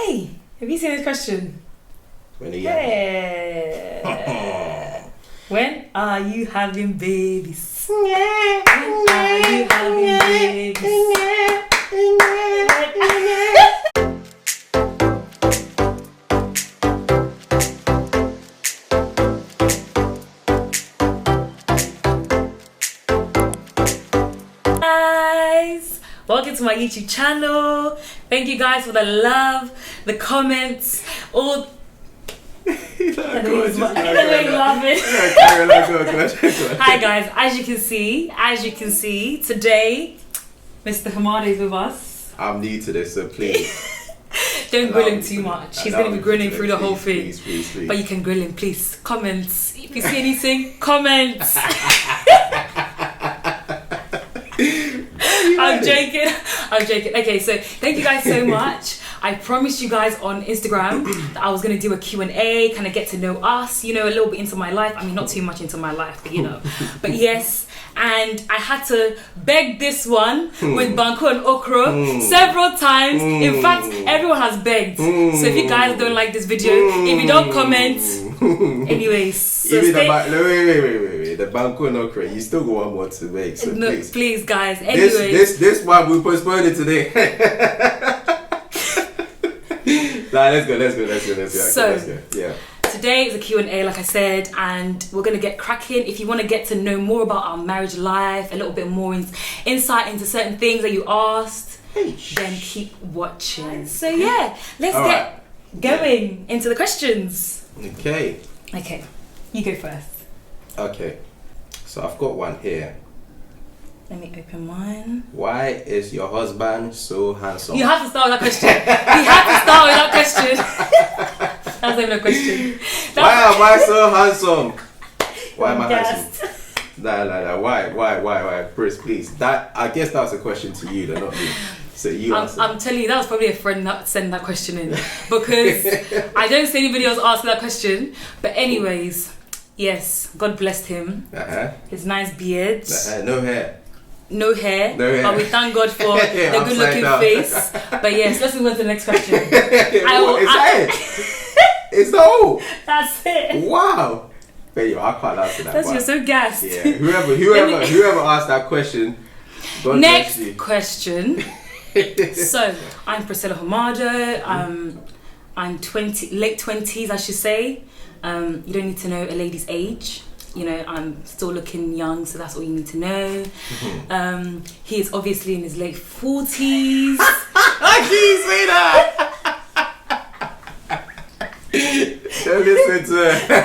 Hey, have you seen this question? When are you When are you having babies? When are you having babies? Guys, welcome to my YouTube channel. Thank you guys for the love, the comments, all. Hi guys, as you can see, today Mr. Hamada is with us. I'm new to this, so please. Don't grill him too much. He's going to be grilling through the whole thing. Please. But you can grill him, please. Comments. If you see anything, comments. I'm joking. Okay, so thank you guys so much. I promised you guys on Instagram that I was going to do a Q&A, kind of get to know us, a little bit into my life. I mean, not too much into my life, but But yes, and I had to beg this one with Banku and Okra several times. In fact, everyone has begged. So if you guys don't like this video, if you don't comment, anyways. So wait. The Banku and Okra, you still got one more to make. So no, please guys. Anyways. This one, we postponed it today. Nah, let's go. So, let's go. Yeah. Today is a Q&A, like I said, and we're going to get cracking. If you want to get to know more about our marriage life, a little bit more insight into certain things that you asked, then keep watching. So yeah, let's get going into the questions. Okay, you go first. Okay, so I've got one here. Let me open mine. Why is your husband so handsome? You have to start with that question. That's not even a question. Why am I so handsome? Why am I handsome? Nah. Why? Pris, please. I guess that's a question to you, not me. So you answer. I'm telling you, that was probably a friend that sent that question in. Because I don't see anybody else asking that question. But anyways, yes, God blessed him. His nice beard. No hair, but we thank God for the good looking face. But yes, let's move on to the next question. It's all. That's it. Wow. Hey, I can't answer that. You're so gassed. Yeah. Whoever asked that question. God next bless you. Question. So I'm Priscilla Hamada. I'm late 20s, I should say. You don't need to know a lady's age. I'm still looking young, so that's all you need to know. He is obviously in his late 40s. I can't say that. Don't listen to her.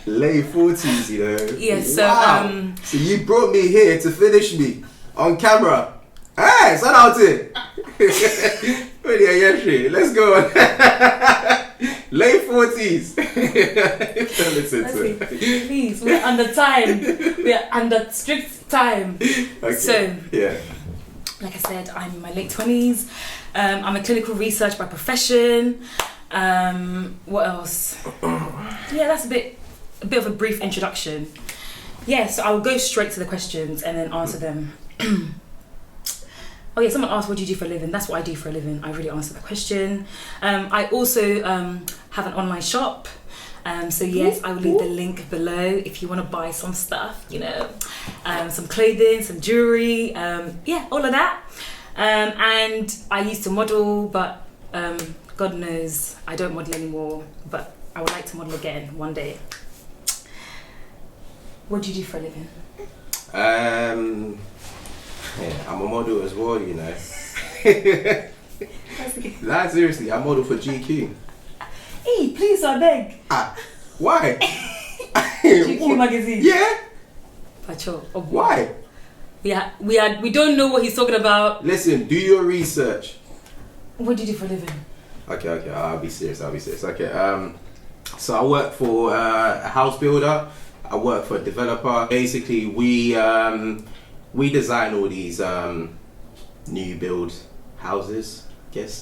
Late 40s, Yeah, so wow. So you brought me here to finish me on camera. Hey, son out here. Let's go on. Late 40s. Don't listen to it. Please, we're under time. We're under strict time. Okay. So, yeah. Like I said, I'm in my late 20s. I'm a clinical researcher by profession. What else? Yeah, that's a bit of a brief introduction. Yeah, so I'll go straight to the questions and then answer them. Okay, someone asked, what do you do for a living? That's what I do for a living. I really answered that question. I also have an online shop. So yes, I will leave the link below if you want to buy some stuff, some clothing, some jewelry, all of that. And I used to model, but God knows I don't model anymore, but I would like to model again one day. What do you do for a living? Yeah, I'm a model as well, Nah, seriously, I model for GQ. Hey, please, I beg. Why? GQ magazine. Yeah. Pacho. Why? We don't know what he's talking about. Listen, do your research. What do you do for a living? Okay, I'll be serious. Okay, so I work for a house builder. I work for a developer. Basically, we design all these new build houses, I guess.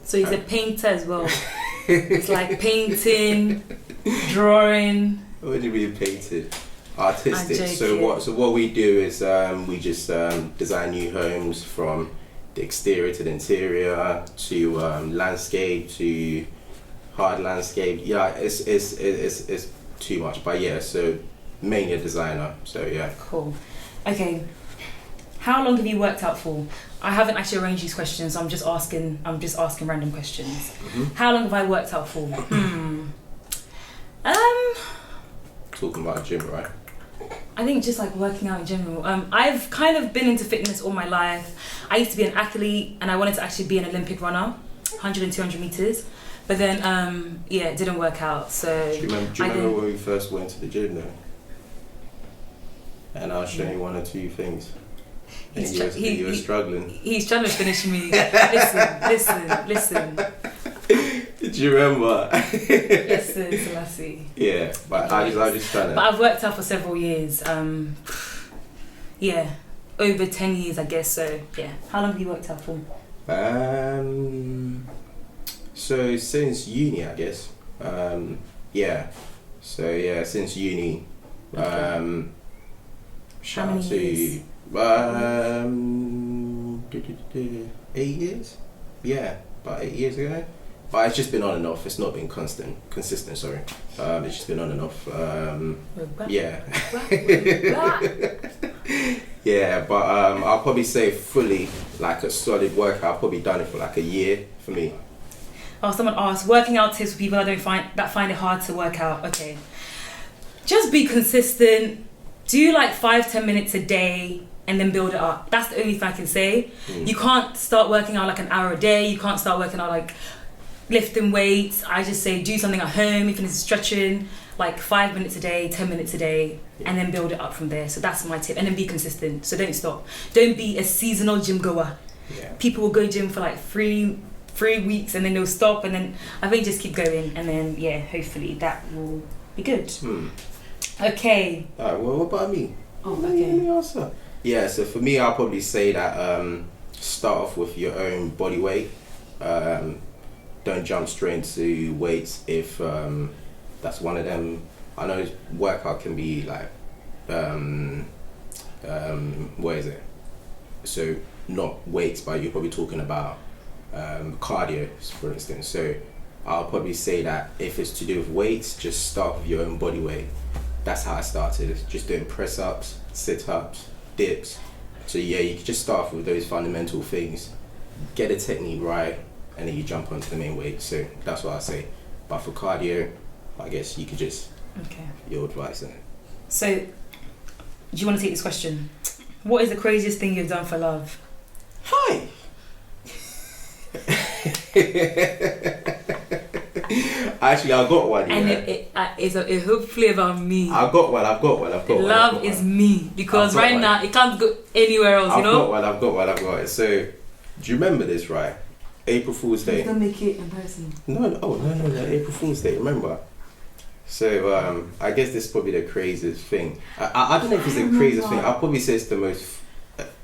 So he's a painter as well. It's like painting, drawing. What do you mean painted? artistic. I'm So what we do is we just design new homes from the exterior to the interior to landscape to hard landscape. Yeah, it's too much, but yeah. So mainly a designer. So yeah. Cool. Okay. How long have you worked out for? I haven't actually arranged these questions, so I'm just asking random questions. Mm-hmm. How long have I worked out for? Talking about gym, right? I think just like working out in general. I've kind of been into fitness all my life. I used to be an athlete and I wanted to actually be an Olympic runner, 100 and 200 meters. But then, it didn't work out. So Do you remember when we first went to the gym though? And I was showing you one or two things. And you were struggling. He's trying to finish me. Listen. Did you remember? Listen, Selassie. Yeah, but I was just trying to... But I've worked out for several years. Over 10 years, I guess. So, yeah. How long have you worked out for? So since uni, I guess. Since uni. Okay. Shout How out many to years? 8 years. Yeah, about 8 years ago. But it's just been on and off. It's not been consistent. Sorry. It's just been on and off. Yeah. Yeah, but I'll probably say fully like a solid workout. I've probably done it for like a year for me. Oh, someone asked, working out tips for people that find it hard to work out. Okay. Just be consistent. Do like 5-10 minutes a day and then build it up. That's the only thing I can say. You can't start working out like an hour a day. You can't start working out like lifting weights. I just say do something at home, even if it's stretching, like 5 minutes a day, 10 minutes a day, and then build it up from there. So that's my tip. And then be consistent. So don't stop. Don't be a seasonal gym goer. Yeah. People will go gym for like 3 weeks and then they'll stop, and then I think just keep going, and then hopefully that will be good. Okay. Alright, well, what about me? Oh, okay. Answer. Yeah, so for me, I'll probably say that start off with your own body weight. Don't jump straight into weights if that's one of them. I know workout can be like, what is it? So not weights, but you're probably talking about cardio, for instance. So I'll probably say that if it's to do with weights, just start with your own body weight. That's how I started, just doing press ups, sit ups, dips. So yeah, you can just start off with those fundamental things, get the technique right, and then you jump onto the main weight. So that's what I say. But for cardio, I guess you could just your advice on it. So do you want to take this question? What is the craziest thing you've done for love? Hi. Actually, I got one. And yeah. it's hopefully about me. I've got one. Love is me, because right now it can't go anywhere else. I've got one. So, do you remember this? Right, April Fool's Day. Don't make it embarrassing. No. April Fool's Day. Remember? So, I guess this is probably the craziest thing. I don't know if it's the craziest thing. I'll probably say it's the most.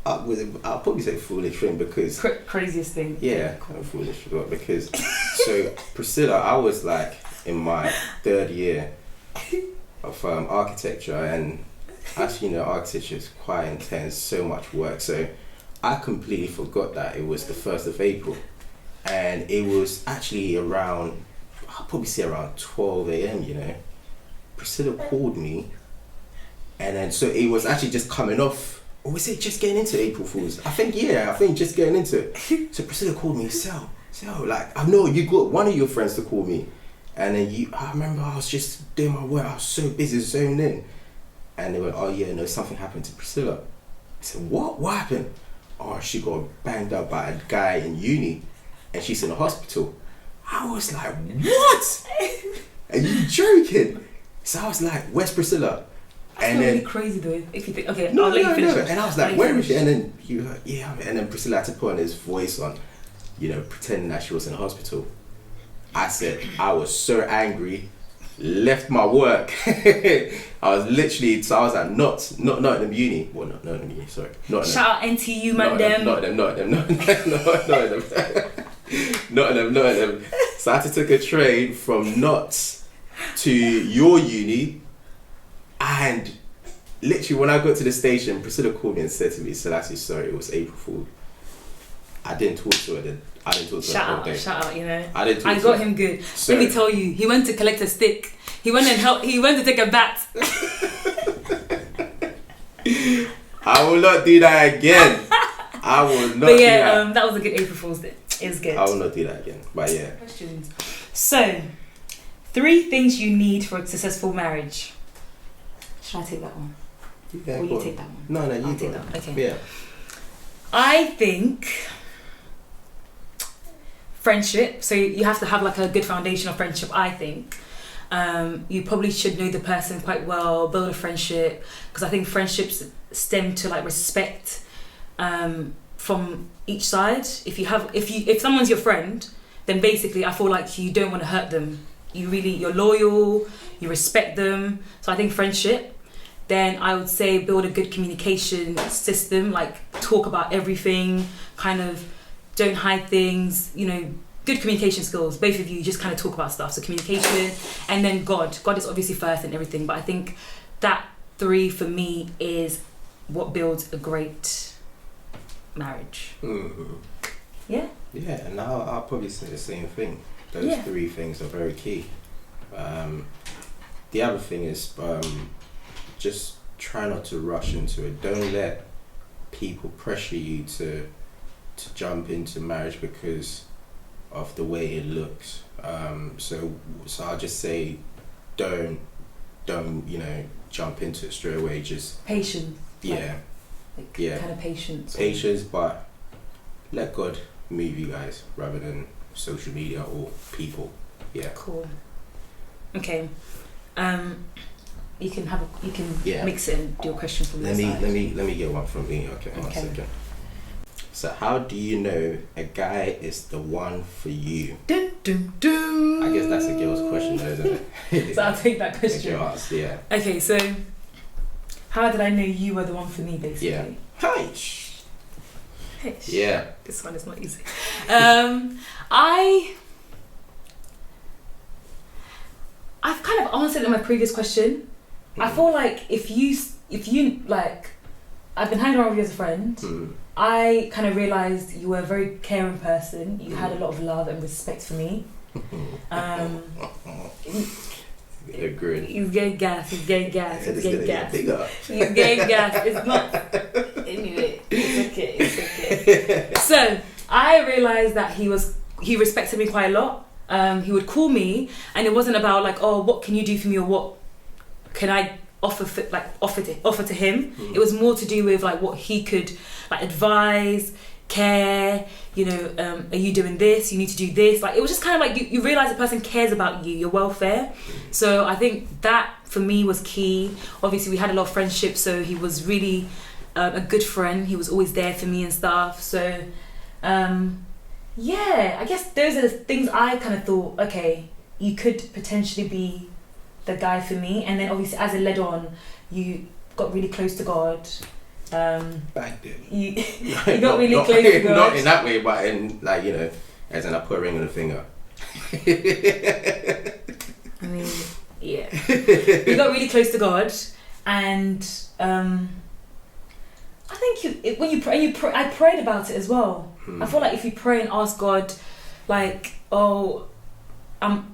I'll probably say foolish thing because craziest thing. Yeah, kind of foolish because so Priscilla, I was like in my 3rd year of architecture, and actually, architecture is quite intense, so much work. So I completely forgot that it was the 1st of April, and it was actually around, I'll probably say around 12 a.m. Priscilla called me, and then so it was actually just coming off. Or was it just getting into April Fools? I think just getting into it. So Priscilla called me, Sal, like, I know you got one of your friends to call me. And then I remember I was just doing my work, I was so busy, zoned in. And they went, oh yeah, no, something happened to Priscilla. I said, what? What happened? Oh, she got banged up by a guy in uni and she's in the hospital. I was like, what? Are you joking? So I was like, where's Priscilla? And then really crazy though. If you think, okay, no, I'll let you finish. And I was like, where is she? And then you heard, and then Priscilla had to put on his voice on, pretending that she was in the hospital. I said, I was so angry, left my work. I was at Nottingham Uni. Well, not Nottingham Uni, sorry. Shout out NTU, man, them. Not them. So I had to take a train from Notts to your uni. And literally when I got to the station, Priscilla called me and said to me, Selassie, sorry, it was April Fool. I didn't talk to her then. I didn't talk to her all day. Shout out, you know. I got him good. So, let me tell you, he went to collect a stick. He went to take a bat. I will not do that again. I will not do that. That was a good April Fool's Day. It was good. I will not do that again. But yeah. Questions. So, 3 things you need for a successful marriage. Should I take that one? Yeah, or you take that one? No, you I'll take that one. Okay. Yeah. I think friendship. So you have to have like a good foundation of friendship, I think. You probably should know the person quite well, build a friendship, because I think friendships stem to like respect from each side. If someone's your friend, then basically I feel like you don't want to hurt them. You're loyal, you respect them. So I think friendship. Then I would say build a good communication system, like talk about everything, kind of don't hide things, you know, good communication skills. Both of you just kind of talk about stuff. So communication, and then God is obviously first and everything. But I think that 3 for me is what builds a great marriage. Mm-hmm. Yeah? Yeah, and I'll probably say the same thing. Those 3 things are very key. The other thing is just try not to rush into it. Don't let people pressure you to jump into marriage because of the way it looks. So I'll just say don't jump into it straight away. Just patience. Yeah. Kind of patience. Patience, but let God move you guys rather than social media or people. Yeah. Cool. Okay. You can mix it and do a question from Let me get one from me. Okay, 1 second. So how do you know a guy is the one for you? Dun, dun, dun. I guess that's a girl's question, though, isn't it? So I'll take that question. Yeah. Okay, so how did I know you were the one for me, basically? Yeah. Hi. Yeah. This one is not easy. I've kind of answered in my previous question. I feel like if you like, I've been hanging around with you as a friend. I kind of realised you were a very caring person. You had a lot of love and respect for me. Agreed. He's getting gas. He's getting gas. He's getting gas. He's getting gas. It's not. Anyway, it's okay. So I realised that he respected me quite a lot. He would call me, and it wasn't about like, oh, what can you do for me or what can I offer to him. It was more to do with like what he could like advise, care, you know, are you doing this, you need to do this. Like it was just kind of like you realize the person cares about you, your welfare. So I think that for me was key. Obviously we had a lot of friendship, so he was really a good friend. He was always there for me and stuff. So yeah, I guess those are the things I kind of thought, okay, you could potentially be the guy for me. And then obviously as it led on, you got really close to God. Back then. You got really close to God. Not in that way, but in like, you know, as in I put a ring on the finger. I mean, yeah. You got really close to God, and I think when you pray, I prayed about it as well. I feel like if you pray and ask God, like, oh,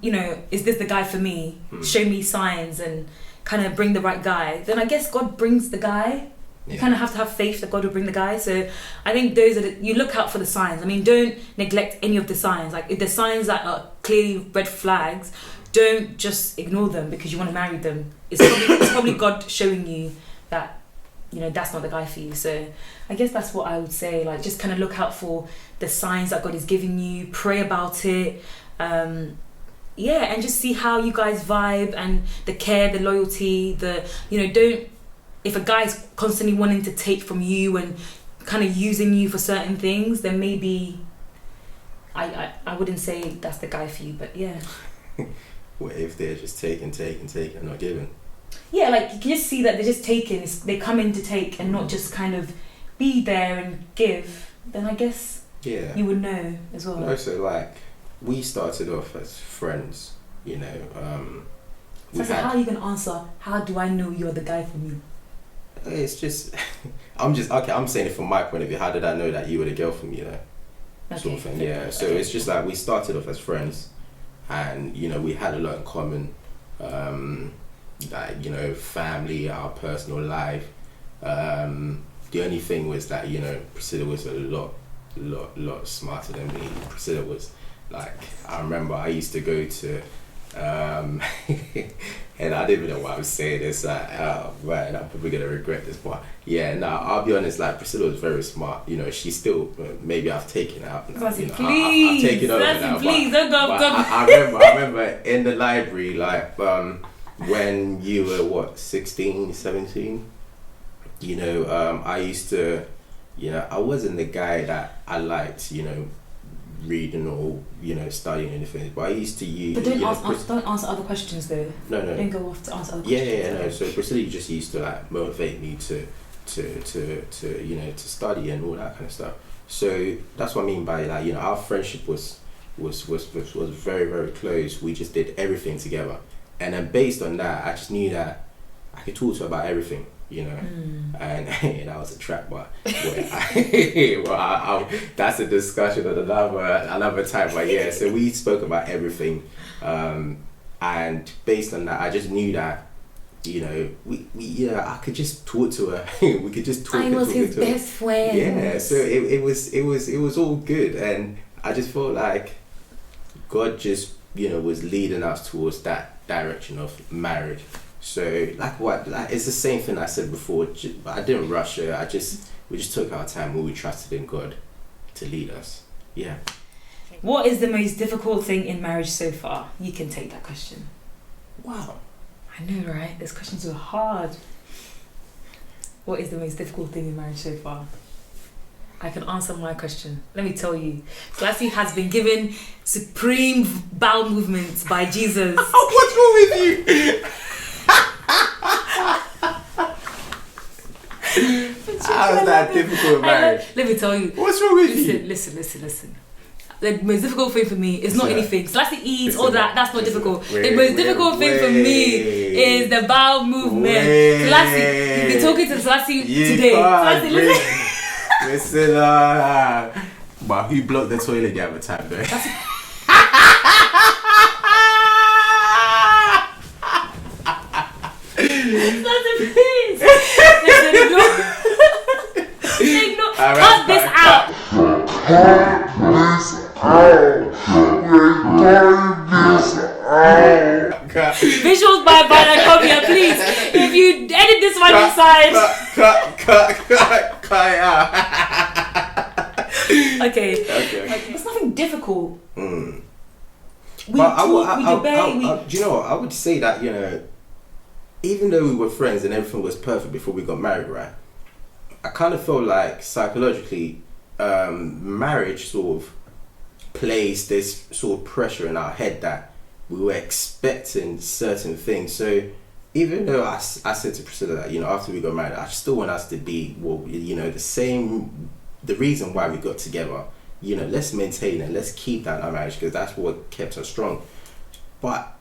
you know, is this the guy for me? Show me signs and kind of bring the right guy. Then I guess God brings the guy. You kind of have to have faith that God will bring the guy. So I think those are you look out for the signs. I mean, don't neglect any of the signs. Like if the signs that are clearly red flags, don't just ignore them because you want to marry them. It's probably God showing you that, you know, that's not the guy for you. So I guess that's what I would say. Like just kind of look out for the signs that God is giving you. Pray about it. Yeah, and just see how you guys vibe and the care, the loyalty, if a guy's constantly wanting to take from you and kind of using you for certain things, then maybe I wouldn't say that's the guy for you, but yeah. What if they're just taking, not giving? Yeah, like you can just see that they're just taking, they come in to take and not just kind of be there and give, then I guess you would know as well. Also, like, we started off as friends, you know. So how are you going to answer, how do I know you're the guy for me? It's just, I'm saying it from my point of view. How did I know that you were the girl for me, sort of thing. Yeah. So it's just like we started off as friends, and we had a lot in common, like family, our personal life. The only thing was that Priscilla was a lot smarter than me. Priscilla was like, I remember I used to go to. And I didn't even know why I was saying this. Like, oh man, I'm probably gonna regret this. But yeah, no, I'll be honest. Like Priscilla was very smart. She's still maybe I've taken it out now. Please, I've taken over now. Please, don't go. I remember in the library, like when you were what 16, 17. I used to, I wasn't the guy that I liked, reading or studying anything, but I used to use. But don't answer other questions though. No. Don't go off to answer other questions. Yeah. No. So Priscilla just used to like motivate me to study and all that kind of stuff. So that's what I mean by like our friendship was very, very close. We just did everything together, and then based on that, I just knew that I could talk to her about everything. And that was a trap, but that's a discussion of another time. But yeah, so we spoke about everything, and based on that, I just knew that I could just talk to her. We could just talk. I was his best friend. Yeah, so it was all good, and I just felt like God just was leading us towards that direction of marriage. So it's the same thing I said before, but I didn't rush it. We just took our time and we trusted in God to lead us. Yeah. What is the most difficult thing in marriage so far? You can take that question. Wow. I know, right? These questions are hard. What is the most difficult thing in marriage so far? I can answer my question. Let me tell you. Selassie has been given supreme bowel movements by Jesus. What's wrong with you? How's that difficult marriage? Let me tell you. What's wrong with you? Listen. The most difficult thing for me is not anything. Selassie eats, all that, that's not difficult. The most difficult thing for me is the bowel movement. Selassie, you've been talking to Selassie today. Selassie, listen. But who blocked the toilet the other time though? Cut this out. Visuals by Copia, please. If you edit this one inside. Cut it out. Okay. It's nothing difficult. We debate. Do you know what? I would say that, even though we were friends and everything was perfect before we got married, right? I kind of feel like psychologically, marriage sort of placed this sort of pressure in our head that we were expecting certain things. So even though I said to Priscilla that, after we got married, I still want us to be, the same, the reason why we got together, let's maintain and let's keep that in our marriage because that's what kept us strong. But,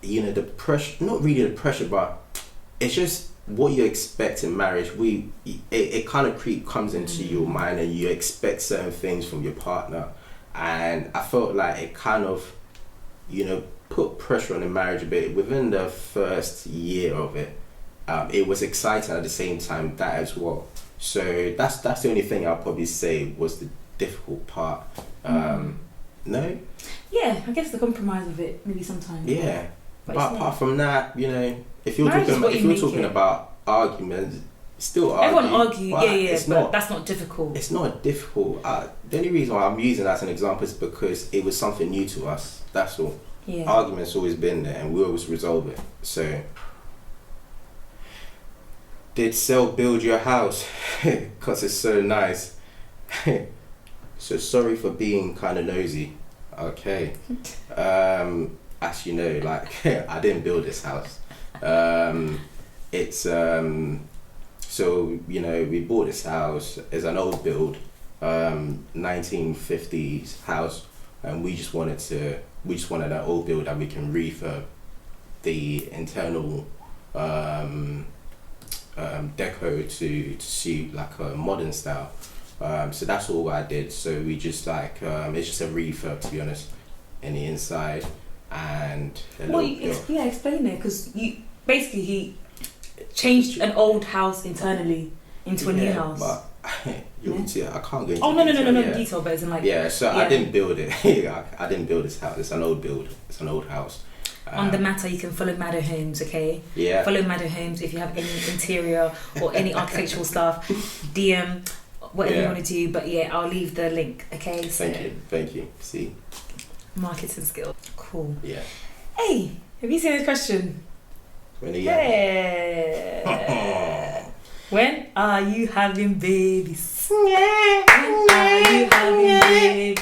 the pressure, not really the pressure, but it's just what you expect in marriage. It kind of comes into your mind and you expect certain things from your partner. And I felt like it kind of, put pressure on the marriage a bit. Within the first year of it, it was exciting at the same time, that as well. So that's the only thing I'll probably say was the difficult part. No? Yeah, I guess the compromise of it, maybe sometimes. Yeah. But apart from that, if you're talking about arguments, still argue. Everyone argue, but that's not difficult. It's not difficult. The only reason why I'm using that as an example is because it was something new to us. That's all. Yeah. Arguments always been there, and we always resolve it. So, did Sel build your house? Because it's so nice. So sorry for being kind of nosy. Okay. As you know, like I didn't build this house. It's so we bought this house. It's an old build, 1950s house, and we just wanted an old build that we can refurb the internal deco to suit like a modern style. So that's all I did. So we just like it's just a refurb, to be honest, in the inside and explain it, because he changed an old house internally into a new house. But see, I can't go into no detail, but it's in like I didn't build it. I didn't build this house. It's an old build. It's an old house. On the matter, you can follow Maddo Homes, okay? Yeah. Follow Maddo Homes if you have any interior or any architectural stuff. DM whatever you want to do, but yeah, I'll leave the link, okay? So, thank you. See, marketing skill, cool. Yeah. Hey, have you seen this question? When are you When are you having babies? When are you having babies?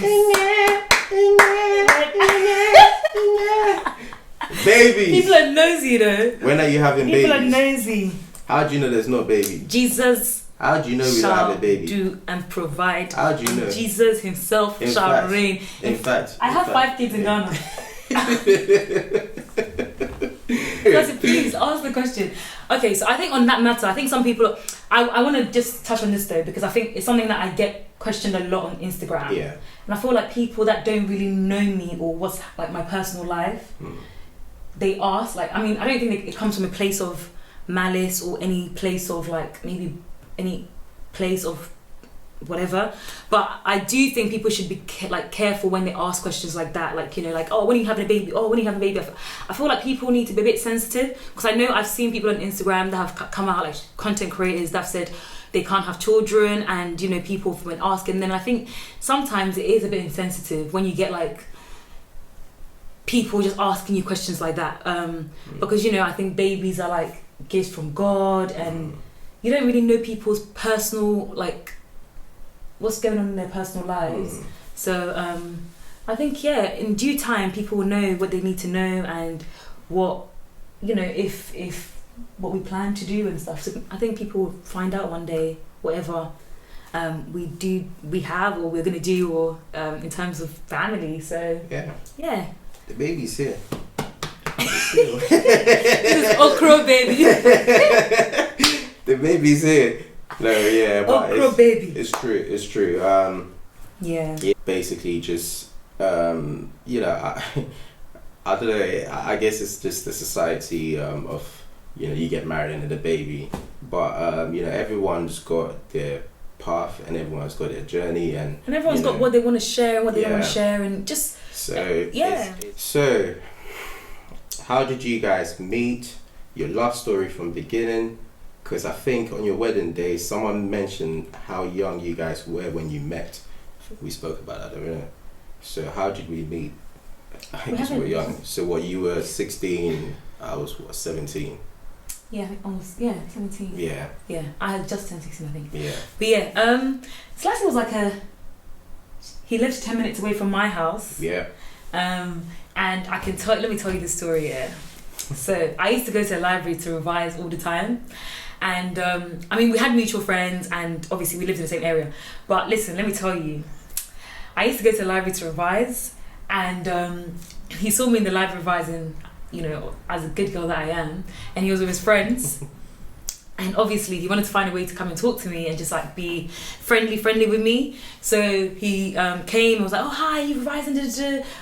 Babies. People are nosy though. When are you having babies? People are nosy. How do you know there's no baby? Jesus. How do you know we don't have a baby? Do and provide. How do you know? Jesus himself shall reign. In fact, I have 5 kids in Ghana. Please ask the question. Okay, so I think on that matter, I think some people. I want to just touch on this though, because I think it's something that I get questioned a lot on Instagram. Yeah. And I feel like people that don't really know me or what's like my personal life, they ask, like, I mean, I don't think it comes from a place of malice or any place of like maybe any place of whatever, but I do think people should be careful when they ask questions like that, like, you know, like, oh, when are you having a baby? Oh, when are you having a baby? I feel like people need to be a bit sensitive, because I know I've seen people on Instagram that have come out, like content creators that have said they can't have children, and you know, people when asking, then I think sometimes it is a bit insensitive when you get like people just asking you questions like that, because you know, I think babies are like gifts from God, and you don't really know people's personal, like, what's going on in their personal lives. So I think, yeah, in due time people will know what they need to know, and what, you know, if what we plan to do and stuff. So I think people will find out one day whatever we have or we're gonna do, or in terms of family. So yeah, the baby's here. This is okra baby. The baby's here. No, yeah, but okra baby. It's true. Yeah, basically just you know, I don't know, I guess it's just the society of, you know, you get married and then a baby, but you know, everyone's got their path and everyone's got their journey, and everyone's got what they want to share and what they don't want to share, and just so how did you guys meet? Your love story from beginning, because I think on your wedding day someone mentioned how young you guys were when you met. We spoke about that, don't we? So how did we meet? I guess we were young. So what, you were 16, I was 17. Yeah, almost. Yeah, 17. Yeah. Yeah, I had just turned 16, I think. Yeah. But yeah, Selassie was like he lived 10 minutes away from my house. Yeah. And I can let me tell you the story. Yeah. So I used to go to the library to revise all the time, and I mean, we had mutual friends, and obviously we lived in the same area. But listen, let me tell you, I used to go to the library to revise, and he saw me in the library revising, you know, as a good girl that I am, and he was with his friends. And obviously he wanted to find a way to come and talk to me and just like be friendly with me. So he came and was like, oh, hi, you revising?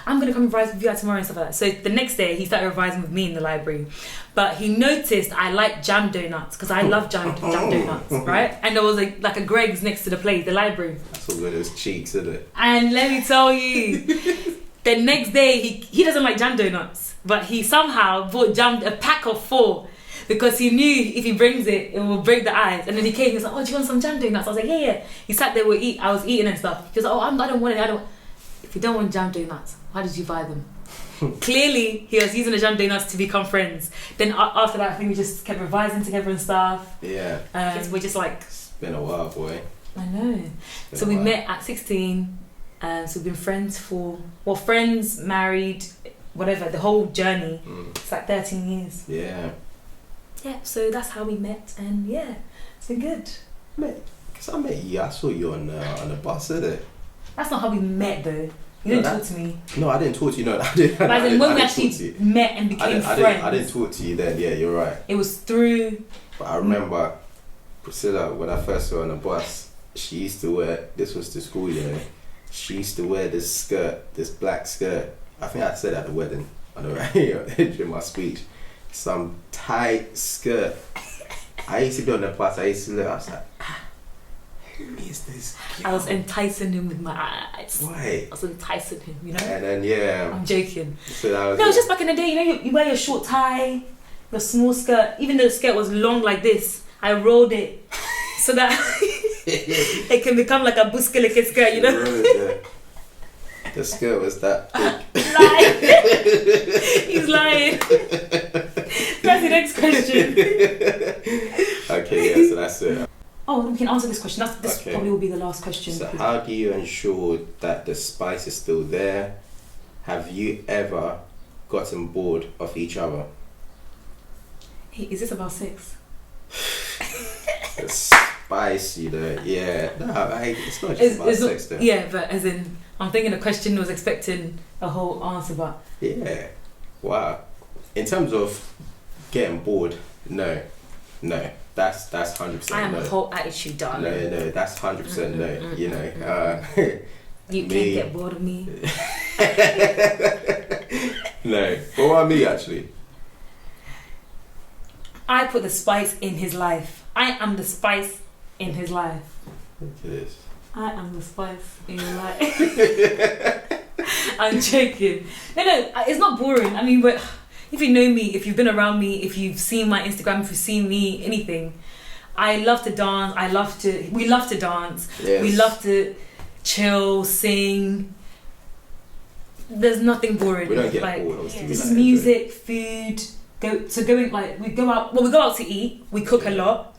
I'm going to come revise with you tomorrow and stuff like that. So the next day he started revising with me in the library. But he noticed I like jam donuts, because I love jam donuts, right? And there was like a Greg's next to the library. That's all good as cheeks, isn't it? And let me tell you, the next day he doesn't like jam donuts, but he somehow bought a pack of 4. Because he knew if he brings it, it will break the ice. And then he came, he was like, oh, do you want some jam donuts? I was like, yeah. He sat there, I was eating and stuff. He was like, oh, I don't want it, If you don't want jam donuts, why did you buy them? Clearly, he was using the jam donuts to become friends. Then after that, I think we just kept revising together and stuff. Yeah. We're just like... It's been a while, boy. I know. So we met at 16. So we've been friends friends, married, whatever, the whole journey. It's like 13 years. Yeah. Yeah, so that's how we met, and yeah, it's been good. Because I met you, I saw you on the bus, isn't it? That's not how we met, though. You didn't talk to me. No, I didn't talk to you. No, I didn't. But when we actually met and became friends. I didn't talk to you then. Yeah, you're right. It was through But I remember Priscilla, when I first saw her on the bus, she used to wear, this was to school, you know, she used to wear this skirt, this black skirt. I think I said at the wedding, on the radio, during my speech. Some tight skirt. I used to be on the bus, I used to look, I was like, who is this girl? I was enticing him with my eyes. Why? I was enticing him, you know? And then, yeah. I'm joking. So that was No, it's just back in the day, you know, you wear your short tie, your small skirt. Even though the skirt was long like this, I rolled it so that it can become like a buskeleke skirt, you know? The skirt was that big. Lying. He's lying. That's the next question. Okay, yeah, so that's it. Oh, we can answer this question. This Okay. probably will be the last question. So how do you ensure that the spice is still there? Have you ever gotten bored of each other? Hey, is this about sex? The spice, you know, yeah. No, it's not just about sex though. Yeah, but as in, I'm thinking the question was expecting a whole answer, but... Yeah. Wow. In terms of getting bored, no. That's 100% I am no. a whole attitude, darling. No, that's 100% no. You know, You me- can't get bored of me. No. What about me actually? I put the spice in his life. I am the spice in his life. Look at this. I am the spice in your life. I'm joking. No, it's not boring. I mean, but if you know me, if you've been around me, if you've seen my Instagram, if you've seen me, anything, I love to dance. We love to dance. Yes. We love to chill, sing. There's nothing boring. We don't get like, bored, obviously. We just like to music, food. Going like we go out. Well, we go out to eat. We cook a lot.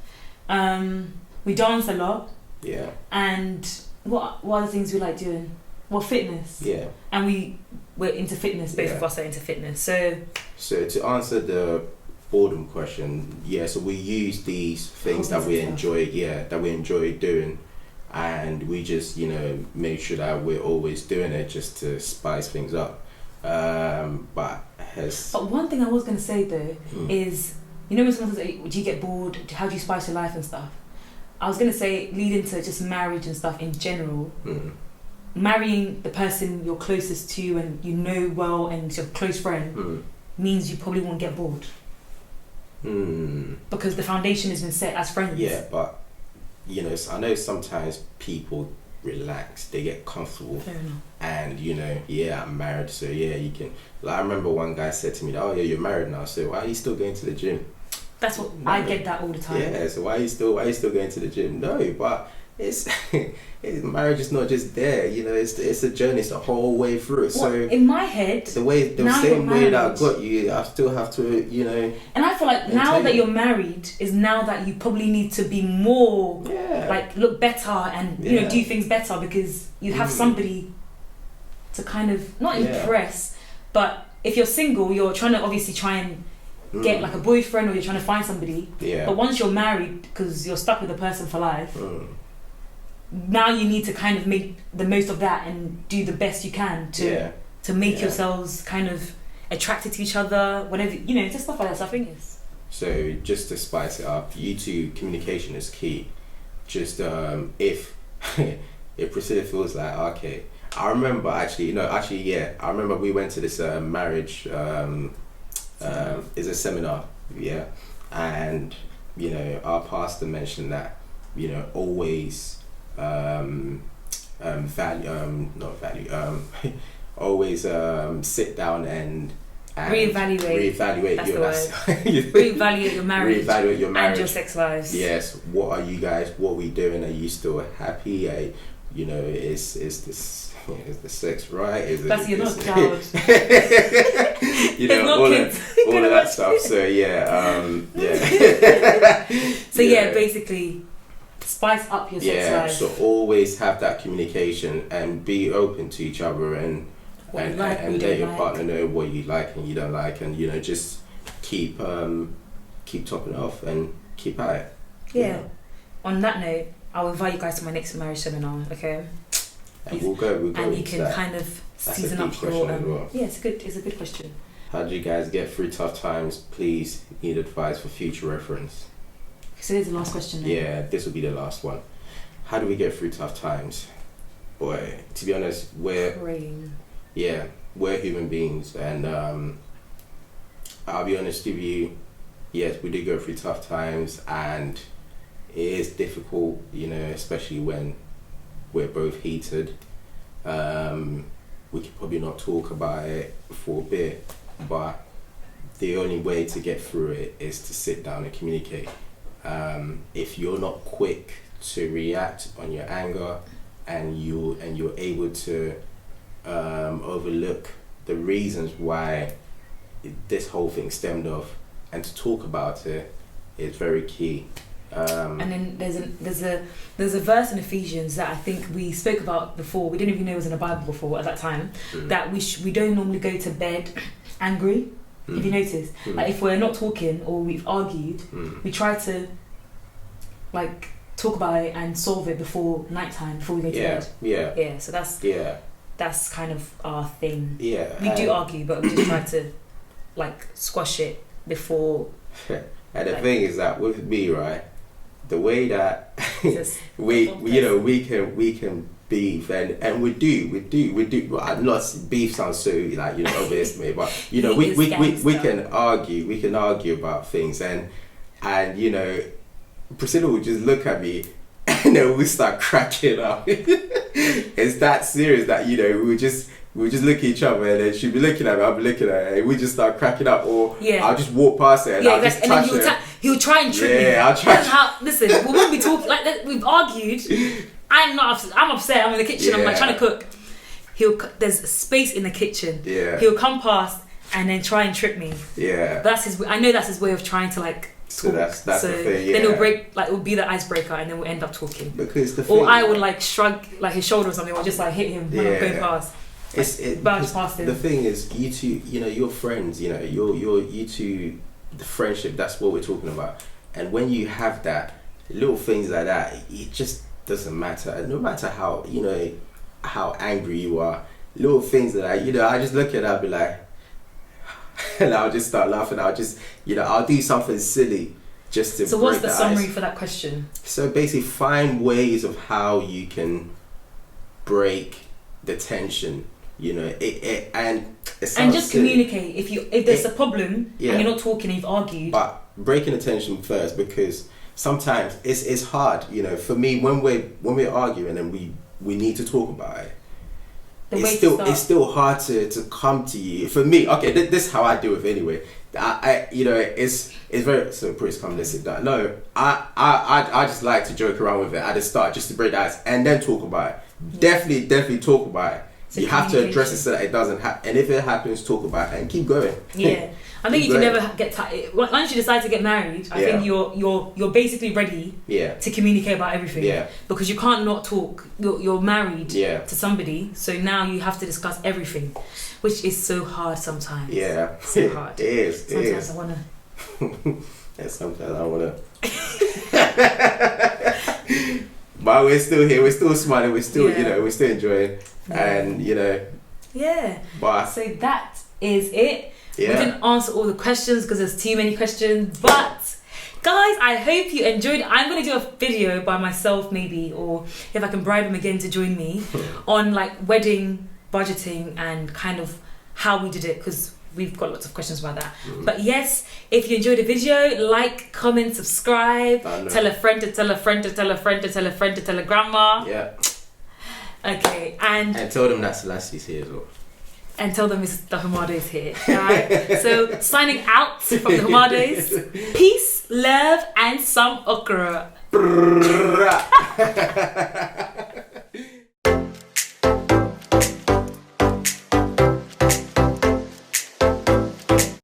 We dance a lot. Yeah. And what other things we like doing? Well, fitness. Yeah. And we're into fitness. Both of us are into fitness. So to answer the boredom question, yeah. So we use these things that we enjoy. Yeah, that we enjoy doing, and we just make sure that we're always doing it just to spice things up. But one thing I was gonna say though is, when someone says, "Do you get bored? How do you spice your life and stuff?" I was gonna say, leading to just marriage and stuff in general. Marrying the person you're closest to and you know well and your close friend means you probably won't get bored. Because the foundation has been set as friends. Yeah, but I know sometimes people relax, they get comfortable. Fair enough. And I'm married, so yeah, you can. Like, I remember one guy said to me, "Oh yeah, you're married now, so why are you still going to the gym?" That's what I get that all the time. Yeah, so why are you still going to the gym? No, but it's marriage is not just there. It's a journey. It's the whole way through. Well, so in my head, the same way that I got you, I still have to, And I feel like now that you're married is now that you probably need to be more, like look better and do things better because you have somebody to kind of not impress, but if you're single, you're trying to obviously try and get like a boyfriend or you're trying to find somebody. Yeah. But once you're married, because you're stuck with a person for life. Now you need to kind of make the most of that and do the best you can to make yourselves kind of attracted to each other, whatever, just stuff like that. So I think it's... So just to spice it up, you two, communication is key. Just if Priscilla feels like, okay, I remember I remember we went to this marriage, is a seminar, and our pastor mentioned that, always always sit down and reevaluate reevaluate your marriage and your sex lives. Yes, what are you guys, what are we doing? Are you still happy? Is the sex right? You're not a child. all of that stuff. So So basically spice up your sex life. So always have that communication and be open to each other and let your partner know what you like and you don't like, and just keep topping it off and keep at it. Yeah. On that note, I'll invite you guys to my next marriage seminar, okay? And we'll go and you can kind of season up your well. Yeah, it's a good question. How do you guys get through tough times? Please need advice for future reference. So here's the last question then. Yeah, this will be the last one. How do we get through tough times? Boy, to be honest, Praying. we're human beings, and I'll be honest with you, yes, we do go through tough times, and it is difficult, especially when we're both heated. We could probably not talk about it for a bit, but the only way to get through it is to sit down and communicate. If you're not quick to react on your anger, and you're able to overlook the reasons why this whole thing stemmed off, and to talk about it is very key. And then there's a verse in Ephesians that I think we spoke about before. We didn't even know it was in the Bible before at that time. That we don't normally go to bed angry. If you notice, like if we're not talking or we've argued, we try to like talk about it and solve it before nighttime, before we go to bed. Yeah. So that's kind of our thing. Yeah. We do argue, but we just try to like squash it before. And the thing is that with me, right, the way that we can beef, and we do. Well, not beef sounds so like obvious to me, but we can argue about things, and Priscilla would just look at me and then we start cracking up. It's that serious that we just look at each other, and then she'd be looking at me, I'll be looking at her, and we just start cracking up, or I'll just walk past her and I'll just touch her. He'll try and trick me. I'll try. Listen, we won't be talking like that. We've argued. I'm upset. I'm in the kitchen. I'm like trying to cook. There's space in the kitchen. Yeah. He'll come past and then try and trick me. Yeah. But I know that's his way of trying to like talk. So that's the thing. Yeah. Then it'll be the icebreaker, and then we'll end up talking. Because the thing, or I would like shrug like his shoulder or something, or just like hit him when I'm going past. Past him. The thing is, you two, you're friends. You two, the friendship. That's what we're talking about. And when you have that, little things like that, it just doesn't matter. No matter how how angry you are, little things that I just look at it, I'll be like, and I'll just start laughing. I'll just I'll do something silly just to. So what's the summary for that question? So basically, find ways of how you can break the tension. And just communicate. If there's a problem and you're not talking, you've argued. But breaking the tension first, because sometimes it's hard. For me, when we're arguing and we need to talk about it. It's still hard to come to you. For me, okay, this is how I do it anyway. It's very so. Please come listen. That no, I just like to joke around with it at the start, just to break the ice, and then talk about it. Definitely talk about it. So you have to address it so that it doesn't happen. And if it happens, talk about it and keep going. Yeah, I think you can never get tired. Once you decide to get married, I think you're basically ready to communicate about everything. Yeah. Because you can't not talk. You're married to somebody, so now you have to discuss everything, which is so hard sometimes. Yeah, so hard. It is. Sometimes I wanna. And sometimes I wanna. But we're still here. We're still smiling. We're still we're still enjoying. And but so that is it. We didn't answer all the questions because there's too many questions, but guys, I hope you enjoyed. I'm going to do a video by myself maybe, or if I can bribe him again to join me on like wedding budgeting and kind of how we did it, because we've got lots of questions about that. But yes, if you enjoyed the video, like, comment, subscribe, tell a friend to tell a friend to tell a friend to tell a friend to tell a grandma. Okay, and tell them that Selassie's here as well. And tell them the Humado is here. Alright? So signing out from the Humados. Peace, love, and some okra.